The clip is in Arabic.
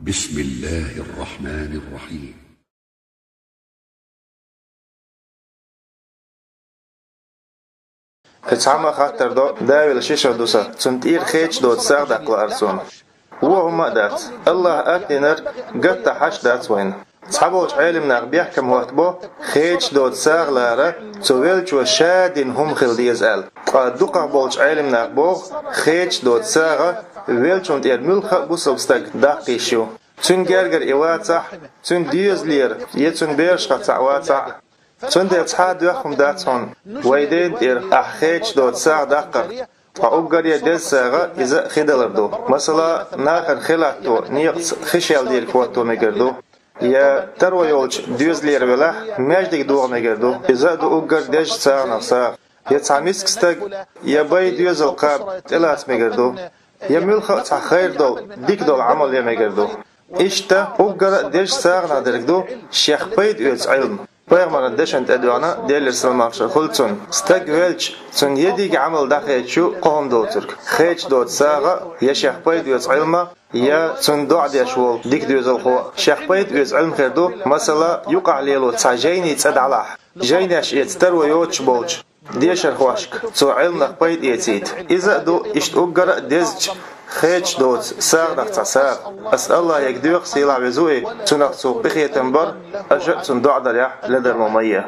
بسم الله الرحمن الرحيم. Etsama khatterdo davil shishadusa tsuntir khech dot sagdaqla arson. وهم دات الله أتنر قد حش دات وين صحابوش علم نغبيح كم وقتبو خيج دوت ساغ لارا تولج وشادين هم خلديز ال دقا بولش علم نغبو خيج دوت ساغ ويلچون تير ملخ بوسوبستك داقيشو تون گرگر إواتح تون ديوز لير يتون بيرش قطع واتح تون دير تحاد ويخم داتون ويدين تير أحخيج دوت ساغ داقر فأوجر يدل ساغا إذا خدلردو مثلا ناخر خلاتو نيقص خشيال دير كواتو مجردو يا تروى يولج ديوز لير ولا ماجدك دوغ مجردو إذا دو أوجر ديج ساغ نفساغ يا تعميسك ستاق يا باي ديوز القاب تلات مجردو يا ملخ تخير دول ديك دول عمل يا مجردو إشتا أوجر ديج ساغ نادرقدو شيخ بيد يوز علم Peygamber deşent edwana derler salmakşa kulçun stag welch sun yedik amal daxeçu qomda oturk xeç dot sağa ya şahpayt öz ilma ya sun duad yashwol dik diyozal xo şahpayt öz ilm xerdo mesela yuqa lelo tajayni tsadala jaynash etster ve yoch bolch ديشر خواشك سو علم نقبيد يتيت إذا دو إشت أقرأ دزج خيج دوت ساغ نقطع ساغ أسأل الله يقدوق سيلع بزوئي تنقصو بخية تنبر أجأ تندع دريح لدى الممية